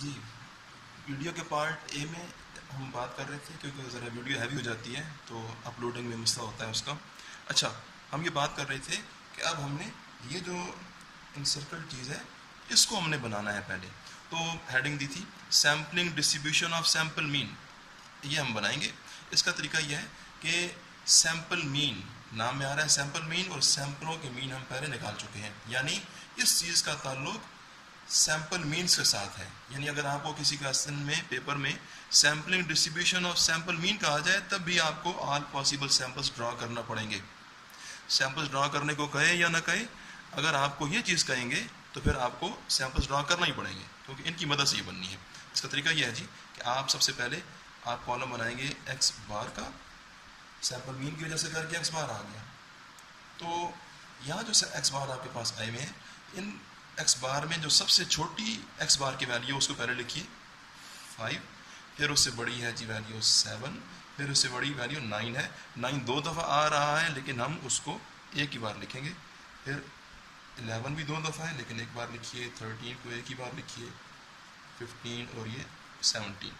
जी, video के part A में हम बात कर रहे थे, क्योंकि ज़रा वीडियो हैवी हो जाती है तो अपलोडिंग में मसला होता है उसका। अच्छा, हम ये बात कर रहे थे कि अब हमने ये जो इंसर्कल चीज़ है इसको हमने बनाना है पहले। तो हेडिंग दी थी sampling distribution of sample mean, ये हम बनाएंगे। इसका तरीका यह है कि सैम्पल मीन, नाम में आ रहा है सैम्पल मीन, और सैम्पलों के मीन हम पहले निकाल चुके हैं, यानी इस चीज़ का ताल्लुक सैम्पल मीन्स के साथ है। यानी अगर आपको किसी क्वेश्चन में पेपर में sampling distribution of sample mean कहा जाए तब भी आपको ऑल पॉसिबल सैम्पल्स ड्रॉ करना पड़ेंगे। सैम्पल्स ड्रॉ करने को कहे या ना कहे, अगर आपको ये चीज़ कहेंगे तो फिर आपको सैम्पल्स ड्रॉ करना ही पड़ेंगे, क्योंकि इनकी मदद से ये बननी है। इसका तरीका यह है जी कि आप सबसे पहले आप कॉलम बनाएंगे एक्स बार का, सैम्पल मीन की वजह से करके एक्स बार आ गया। तो यहाँ जो एक्स बार आपके पास आए हुए हैं, इन एक्स बार में जो सबसे छोटी एक्स बार की वैल्यू उसको पहले लिखिए 5, फिर उससे बड़ी है जी वैल्यू 7, फिर उससे बड़ी वैल्यू 9 है। 9 दो दफ़ा आ रहा है लेकिन हम उसको एक ही बार लिखेंगे। फिर 11 भी दो दफ़ा है लेकिन एक बार लिखिए। 13 को एक ही बार लिखिए। 15 और ये 17।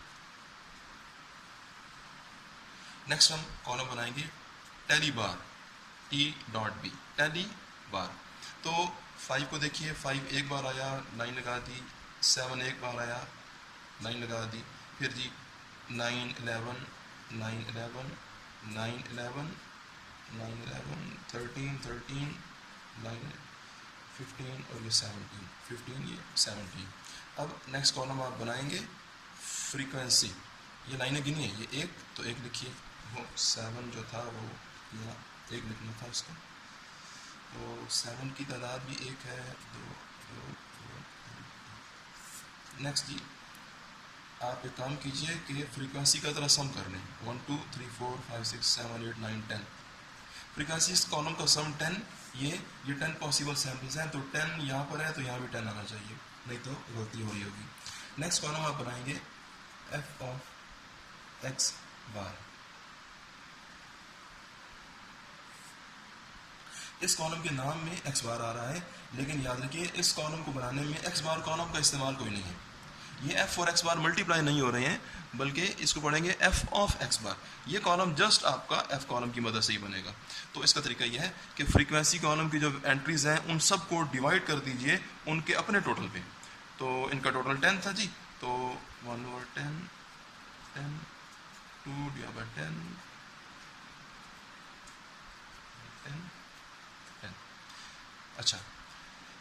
नेक्स्ट हम कॉलम बनाएंगे टैली बार, T.B, टैली बार। तो 5 को देखिए, 5 एक बार आया, 9 लगा दी। 7 एक बार आया, 9 लगा दी। फिर जी 9, 11, 9, 11, 9, 11, 9, 11, 13, 13, 9, 15 और ये 17, 15 ये 17। अब नेक्स्ट कॉलम आप बनाएंगे फ्रीक्वेंसी। ये लाइनें गिनी है, ये एक तो एक लिखिए, वो 7 जो था वो यहाँ एक लिखना था उसको। तो 7 की तादाद भी एक है, 2, 2, 2। नेक्स्ट जी आप एक काम कीजिए कि फ्रीक्वेंसी का ज़रा सम कर लें। 1, 2, 3, 4, 5, 6, 7, 8, 9, 10। फ्रीक्वेंसी इस कॉलम का सम 10, ये 10 पॉसिबल सैम्पल्स हैं, तो 10 यहाँ पर है तो यहाँ भी 10 आना चाहिए, नहीं तो गलती हो रही होगी। नेक्स्ट कॉलम आप बनाएंगे एफ ऑफ एक्स बार। इस कॉलम के नाम में एक्स बार आ रहा है, लेकिन याद रखिए इस कॉलम को बनाने में एक्स बार कॉलम का इस्तेमाल कोई नहीं है। ये एफ और एक्स बार मल्टीप्लाई नहीं हो रहे हैं, बल्कि इसको पढ़ेंगे एफ ऑफ एक्स बार। ये कॉलम जस्ट आपका एफ कॉलम की मदद से ही बनेगा। तो इसका तरीका यह है कि फ्रीक्वेंसी कॉलम की जो एंट्रीज हैं उन सब को डिवाइड कर दीजिए उनके अपने टोटल पे। तो इनका टोटल 10 था जी, तो 1/10, 10, 2/10, 10, 10। अच्छा,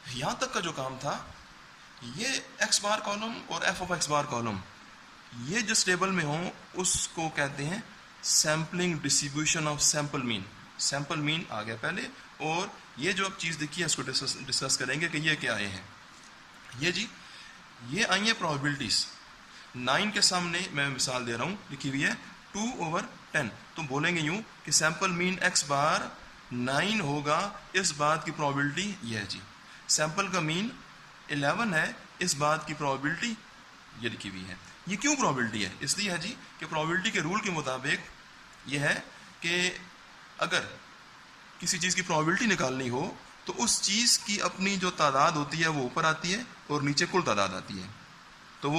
यहाँ तक का जो काम था, ये एक्स बार कॉलम और f of x bar column, ये जिस टेबल में हो उसको कहते हैं sampling distribution of sample mean. Sample mean आ गया पहले, और ये जो अब चीज़ देखिए इसको डिस्कस करेंगे कि ये क्या आए हैं। ये जी ये आई है प्रोबेबिलिटीज। 9 के सामने मैं मिसाल दे रहा हूँ, लिखी हुई है 2/10। तो बोलेंगे यूँ कि सैम्पल मीन एक्स बार 9 होगा, इस बात की प्रोबेबिलिटी ये है जी। सैम्पल का मीन 11 है, इस बात की प्रोबेबिलिटी ये लिखी हुई है। ये क्यों प्रोबेबिलिटी है? इसलिए है जी कि प्रोबेबिलिटी के रूल के मुताबिक ये है कि अगर किसी चीज़ की प्रोबेबिलिटी निकालनी हो तो उस चीज़ की अपनी जो तादाद होती है वो ऊपर आती है और नीचे कुल तादाद आती है। तो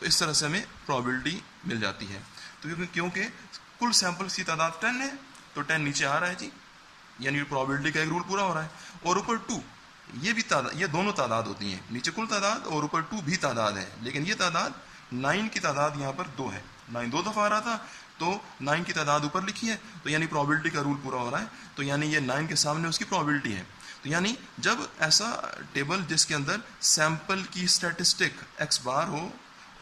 इस तरह से हमें प्रोबेबिलिटी मिल जाती है। तो क्योंकि कुल सैंपल्स की तादाद 10 है तो 10 नीचे आ रहा है जी, यानी प्रोबेबिलिटी का एक रूल पूरा हो रहा है। और ऊपर 2, ये भी तादाद, ये दोनों तादाद होती हैं, नीचे कुल तादाद और ऊपर 2 भी तादाद है, लेकिन ये तादाद 9 की तादाद यहाँ पर 2 है। 9 दो दफ़ा आ रहा था तो 9 की तादाद ऊपर लिखी है, तो यानी प्रोबेबिलिटी का रूल पूरा हो रहा है। तो यानी ये 9 के सामने उसकी प्रोबेबिलिटी है। तो यानी जब ऐसा टेबल जिसके अंदर सैंपल की स्टैटिस्टिक एक्स बार हो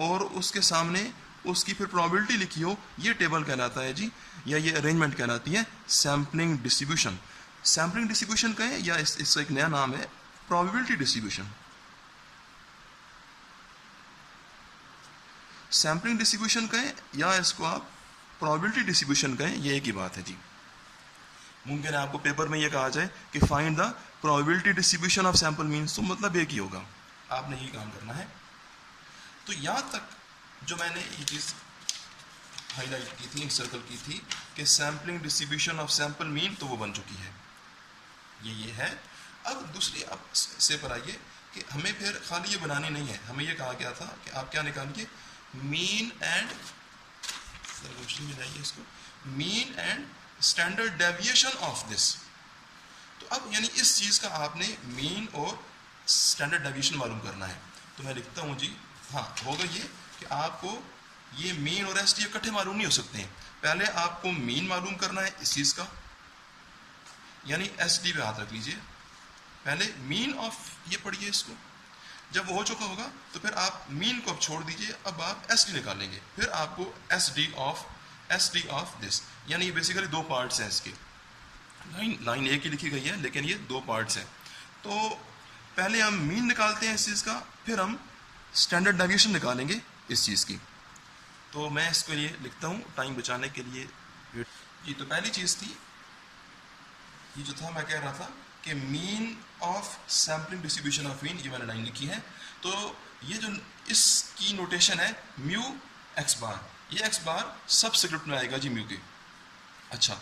और उसके सामने उसकी फिर प्रोबेबिलिटी लिखी हो, ये टेबल कहलाता है जी, या ये अरेंजमेंट कहलाती है सैम्पलिंग डिस्ट्रीब्यूशन। सैम्पलिंग डिस्ट्रीब्यूशन कहें या इसका एक नया नाम है प्रोबेबिलिटी डिस्ट्रीब्यूशन। सैम्पलिंग डिस्ट्रीब्यूशन कहें या इसको आप प्रोबेबिलिटी डिस्ट्रीब्यूशन कहें, ये एक ही बात है जी। मुमकिन है आपको पेपर में ये कहा जाए कि find the probability distribution of sample means, तो मतलब एक ही होगा, आपने यही काम करना है। तो यहाँ तक जो मैंने ये चीज़ हाईलाइट की थी, सर्कल की थी कि sampling distribution of sample mean, तो वो बन चुकी है, ये है। अब दूसरी आप से पर आइए कि हमें फिर खाली ये बनानी नहीं है, हमें ये कहा गया था कि आप क्या निकालिए, मीन एंड, रोशनी में लाइए इसको, mean and standard deviation of this. तो अब यानी इस चीज़ का आपने मीन और स्टैंडर्ड डेविएशन मालूम करना है। तो मैं लिखता हूँ जी, हाँ होगा ये कि आपको ये मीन और एस टी इकट्ठे मालूम नहीं हो सकते हैं। पहले आपको मीन मालूम करना है इस चीज़ का, यानी एस डी पे हाथ रख लीजिए, पहले मीन ऑफ ये पढ़िए इसको। जब वो हो चुका होगा तो फिर आप मीन को अब छोड़ दीजिए, अब आप एस डी निकालेंगे, फिर आपको एस डी ऑफ दिस, यानी ये बेसिकली दो पार्ट्स हैं इसके। लाइन एक ही लिखी गई है लेकिन ये दो पार्ट्स हैं। तो पहले हम मीन निकालते हैं इस चीज़ का, फिर हम स्टैंडर्ड डेविएशन निकालेंगे इस चीज़ की। तो मैं इसको ये लिखता हूँ टाइम बचाने के लिए जी। तो पहली चीज़ थी ये जो था, मैं कह रहा था कि mean of sampling distribution of mean, ये मैंने लाइन लिखी है। तो ये जो इसकी नोटेशन है म्यू एक्स बार, ये एक्स बार सब स्क्रिप्ट में आएगा जी म्यू के। अच्छा,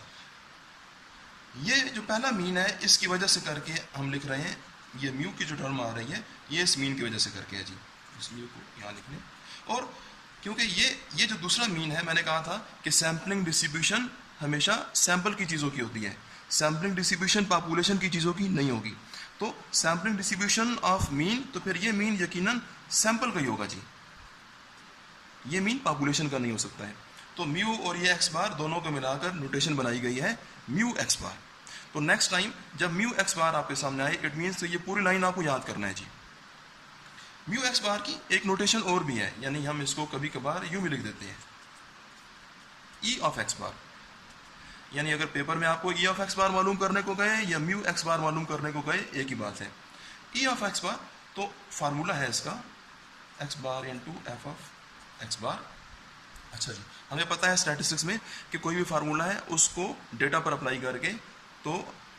ये जो पहला मीन है इसकी वजह से करके हम लिख रहे हैं, ये म्यू की जो टर्म आ रही है ये इस मीन की वजह से करके है जी, इस म्यू को यहाँ लिखने। और क्योंकि ये जो दूसरा मीन है, मैंने कहा था कि सैम्पलिंग डिस्ट्रीब्यूशन हमेशा सैंपल की चीज़ों की होती है, सैम्पलिंग डिस्ट्रीब्यूशन पॉपुलेशन की चीज़ों की नहीं होगी। तो सैम्पलिंग डिस्ट्रीब्यूशन ऑफ मीन, तो फिर ये मीन यकीनन सैंपल का ही होगा जी, ये मीन पॉपुलेशन का नहीं हो सकता है। तो म्यू और ये एक्स बार दोनों को मिलाकर नोटेशन बनाई गई है म्यू एक्स बार। तो नेक्स्ट टाइम जब म्यू एक्स बार आपके सामने आए, इट मीन्स तो ये पूरी लाइन आपको याद करना है जी। म्यू एक्स बार की एक नोटेशन और भी है, यानी हम इसको कभी कभार यूं भी लिख देते हैं, ई ऑफ एक्स बार। यानी अगर पेपर में आपको ई ऑफ एक्स बार मालूम करने को गए या म्यू एक्स बार मालूम करने को गए, एक ही बात है। ई ऑफ एक्स बार तो फार्मूला है इसका x bar into F of x bar. अच्छा जी, हमें पता है स्टैटिस्टिक्स में कि कोई भी फार्मूला है उसको डेटा पर अप्लाई करके तो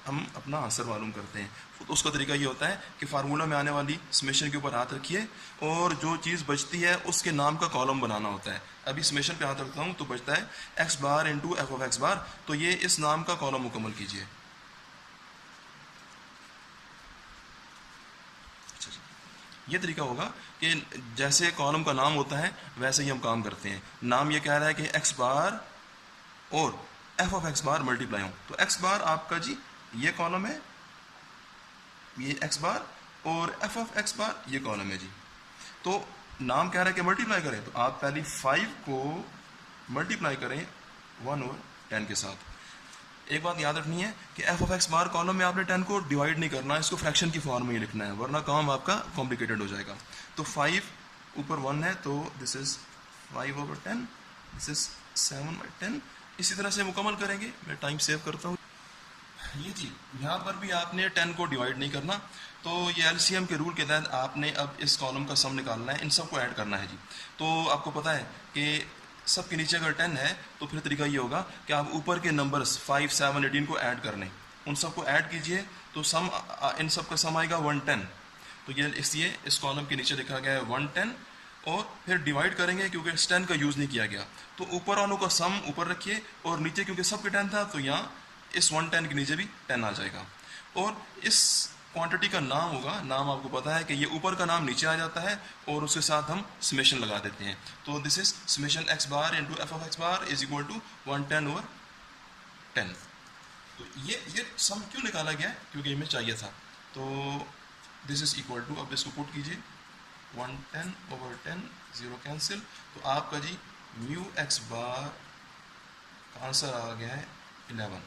हम अपना आंसर मालूम करते हैं। तो उसका तरीका ये होता है कि फार्मूला में आने वाली समेशन के ऊपर हाथ रखिए और जो चीज़ बचती है उसके नाम का कॉलम बनाना होता है। अभी समेशन पे हाथ रखता हूँ तो बचता है x bar into F of x bar, तो ये इस नाम का कॉलम मुकम्मल कीजिए। ये तरीका होगा कि जैसे कॉलम का नाम होता है वैसे ही हम काम करते हैं। नाम ये कह रहा है कि एक्स बार और f of x bar multiply हो, तो एक्स बार आपका जी ये कॉलम है, ये एक्स बार, और एफ ऑफ एक्स बार ये कॉलम है जी। तो नाम कह रहा है कि मल्टीप्लाई करें, तो आप पहले 5 को मल्टीप्लाई करें 1/10 के साथ। एक बात याद रखनी है कि F of x bar column में आपने 10 को डिवाइड नहीं करना, इसको फ्रैक्शन की फॉर्म में ही लिखना है, वरना काम आपका कॉम्प्लिकेटेड हो जाएगा। तो 5 ऊपर 1 है, तो दिस इज 5/10, दिस इज 7/10। इसी तरह से मुकम्मल करेंगे। मैं टाइम सेव करता हूँ। ये जी यहाँ पर भी आपने 10 को डिवाइड नहीं करना, तो ये एलसीएम के रूल के तहत आपने अब इस कॉलम का सम निकालना है, इन सबको ऐड करना है जी। तो आपको पता है कि सब के नीचे अगर 10 है तो फिर तरीका ये होगा कि आप ऊपर के नंबर्स 5, 7, 18 को ऐड कर लें, उन सबको ऐड कीजिए तो सम इन सब का सम आएगा 110। तो ये इसलिए इस कॉलम के नीचे लिखा गया है 110, और फिर डिवाइड करेंगे क्योंकि इस 10 का यूज़ नहीं किया गया, तो ऊपर वालों का सम ऊपर रखिए और नीचे क्योंकि सब के 10 था तो यहाँ इस 110 के नीचे भी 10 आ जाएगा। और इस क्वांटिटी का नाम होगा, नाम आपको पता है कि ये ऊपर का नाम नीचे आ जाता है और उसके साथ हम समेशन लगा देते हैं। तो this is summation x bar into F of x bar is equal to 110/10। तो ये सम क्यों निकाला गया है, क्योंकि हमें चाहिए था। तो दिस इज इक्वल टू, अब इसको पुट कीजिए, 110/10, 0 कैंसिल, तो आपका जी म्यू एक्स बार का आंसर आ गया है 11।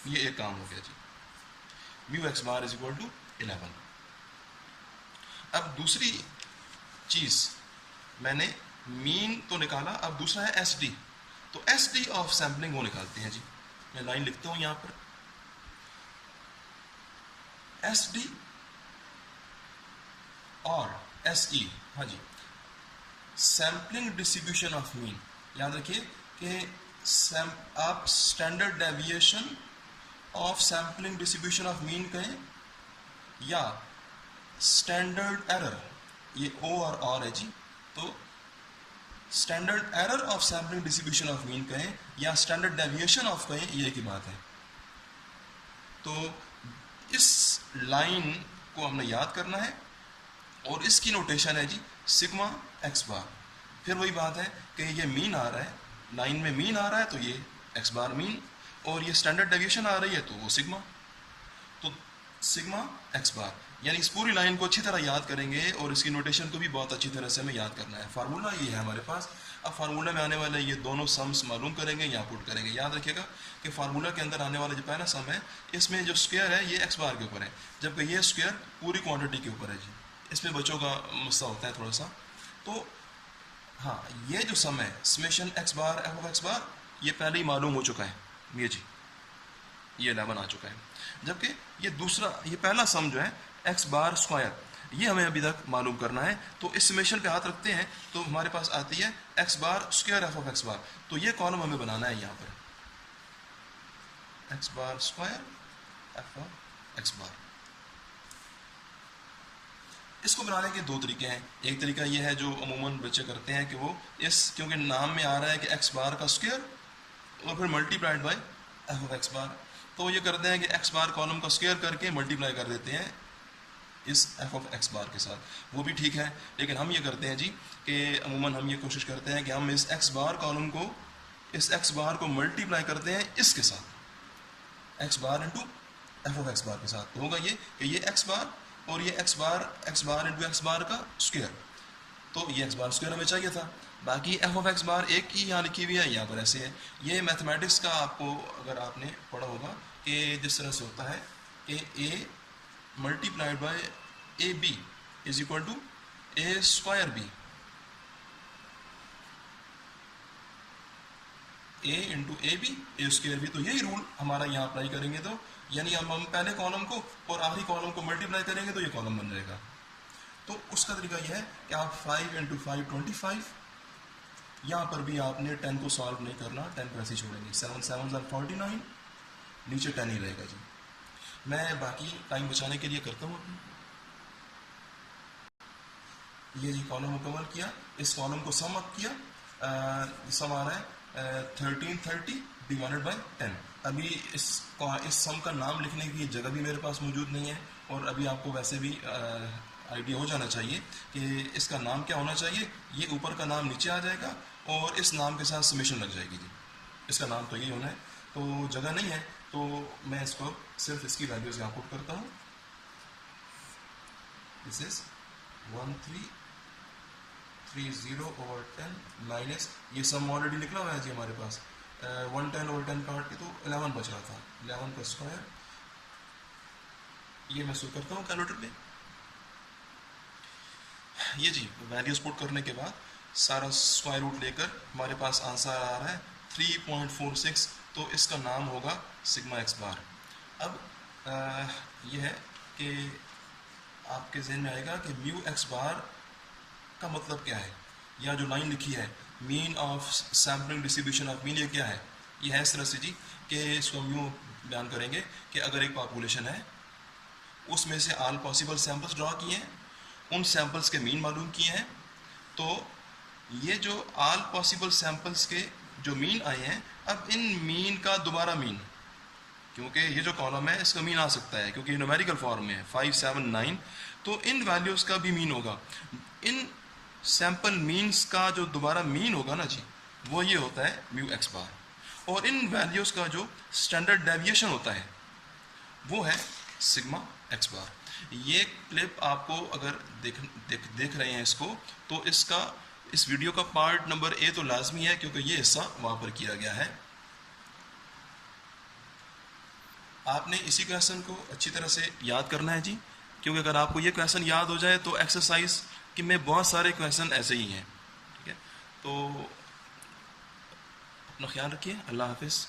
ये एक काम हो गया जी, mu x bar is equal to 11। अब दूसरी चीज मैंने मीन तो निकाला, अब दूसरा है एस डी। तो एस डी ऑफ सैम्पलिंग वो निकालते हैं जी। मैं लाइन लिखता हूं यहां पर, एस डी और एस ई, हाँ जी, सैम्पलिंग डिस्ट्रीब्यूशन ऑफ मीन। याद रखिए कि आप standard deviation of sampling distribution of mean कहें या स्टैंडर्ड एरर, ये ओ और आर है जी, तो standard error of sampling distribution of mean कहें या स्टैंडर्ड डेविएशन ऑफ कहें, ये की बात है। तो इस लाइन को हमने याद करना है और इसकी नोटेशन है जी सिग्मा एक्स बार। फिर वही बात है कि ये मीन आ रहा है, लाइन में मीन आ रहा है तो ये एक्स बार मीन, और ये स्टैंडर्ड डेविएशन आ रही है तो वो सिग्मा, तो सिग्मा एक्स बार। यानी इस पूरी लाइन को अच्छी तरह याद करेंगे और इसकी नोटेशन को भी बहुत अच्छी तरह से हमें याद करना है। फार्मूला ये है हमारे पास। अब फार्मूला में आने वाले ये दोनों सम्स मालूम करेंगे या पुट करेंगे। याद रखिएगा कि फार्मूला के अंदर आने वाला जो पहला सम है इसमें जो स्क्वायर है ये एक्स बार के ऊपर है, जबकि ये स्क्वायर पूरी क्वांटिटी के ऊपर है जी। इसमें बच्चों का मसला होता है थोड़ा सा। तो हाँ, ये जो सम है summation x bar f of x bar ये पहले ही मालूम हो चुका है ये जी, ये 11 आ चुका है। जबकि ये दूसरा, ये पहला सम जो है एक्स बार स्क्वायर, ये हमें अभी तक मालूम करना है। तो इस समेशन पे हाथ रखते हैं तो हमारे पास आती है x bar square f of x bar. तो ये कॉलम हमें बनाना है यहाँ पर, x bar square f of x bar. इसको बनाने के दो तरीके हैं। एक तरीका ये है जो अमूमन बच्चे करते हैं कि वो इस, क्योंकि नाम में आ रहा है कि एक्स बार का स्क्वायर और फिर multiplied by f of x bar, तो ये करते हैं कि एक्स बार कॉलम का स्क्वायर करके मल्टीप्लाई कर देते हैं इस एफ ऑफ एक्स बार के साथ। वो भी ठीक है, लेकिन हम ये करते हैं जी कि अमूमन हम ये कोशिश करते हैं कि हम इस एक्स बार कॉलम को, इस एक्स बार को मल्टीप्लाई करते हैं इसके साथ, x bar into F of x bar के साथ। तो होगा ये कि ये एक्स बार और ये एक्स बार इंटू एक्स बार का स्क्वायर। तो ये एक्स बार स्क्वायर हमें चाहिए था। बाकी एफ ऑफ एक्स बार एक की यहाँ लिखी हुई है, यहाँ पर ऐसे है। ये मैथमेटिक्स का आपको अगर आपने पढ़ा होगा कि जिस तरह से होता है कि a multiplied by a b is equal to a square b, a into a b a square b. तो यही रूल हमारा यहाँ अप्लाई करेंगे तो यानी हम पहले कॉलम को और आखिरी कॉलम को मल्टीप्लाई करेंगे तो ये कॉलम बन जाएगा। तो उसका तरीका यह है कि आप 5 इंटू 5 25, यहाँ पर भी आपने 10 को सॉल्व नहीं करना, 10 को ऐसे ही छोड़ेंगे। 7 7 49, नीचे 10 ही रहेगा जी। मैं बाकी टाइम बचाने के लिए करता हूँ। ये जी कॉलम मुकम्मल किया, इस कॉलम को सम अप किया, सम आ रहा है 1330 डिवाइडेड बाय 10। अभी इस सम का नाम लिखने की जगह भी मेरे पास मौजूद नहीं है, और अभी आपको वैसे भी आइडिया हो जाना चाहिए कि इसका नाम क्या होना चाहिए। ये ऊपर का नाम नीचे आ जाएगा और इस नाम के साथ समेशन लग जाएगी जी। इसका नाम तो यही होना है। तो जगह नहीं है तो मैं इसको सिर्फ इसकी वैल्यूज यहाँ पुट करता हूँ। दिस इज 1330/10 माइनस, ये सम ऑलरेडी निकला हुआ है जी हमारे पास। 110/10 काट के तो 11 बच रहा था, 11 का स्क्वायर। ये मैं शो करता हूँ कैलकुलेटर पे। ये जी वैल्यूज पुट करने के बाद सारा स्क्वायर रूट लेकर हमारे पास आंसर आ रहा है 3.46। तो इसका नाम होगा सिग्मा एक्स बार। अब ये है कि आपके जहन में आएगा कि म्यू एक्स बार का मतलब क्या है, या जो लाइन लिखी है mean of sampling distribution of mean, ये क्या है। ये है इस तरह से जी कि इसको हम यूँ बयान करेंगे कि अगर एक पॉपुलेशन है उसमें से ऑल पॉसिबल सैम्पल्स ड्रॉ किए हैं, उन सैम्पल्स के मीन मालूम किए हैं, तो ये जो ऑल पॉसिबल सैम्पल्स के जो मीन आए हैं, अब इन मीन का दोबारा मीन, क्योंकि ये जो कॉलम है इसका मीन आ सकता है क्योंकि न्यूमेरिकल फॉर्म में है 5 7 9, तो इन वैल्यूज़ का भी मीन होगा। इन सैम्पल मीन्स का जो दोबारा मीन होगा ना जी, वो ये होता है म्यू एक्स बार। और इन वैल्यूज़ का जो स्टैंडर्ड डेविएशन होता है वो है सिग्मा एक्स बार। ये क्लिप आपको अगर देख रहे हैं इसको, तो इसका इस वीडियो का पार्ट नंबर ए तो लाजमी है क्योंकि ये हिस्सा वहाँ पर किया गया है। आपने इसी क्वेश्चन को अच्छी तरह से याद करना है जी, क्योंकि अगर आपको ये क्वेश्चन याद हो जाए तो एक्सरसाइज कि में बहुत सारे क्वेश्चन ऐसे ही हैं। ठीक है, तो अपना ख्याल रखिए। अल्लाह हाफिज़।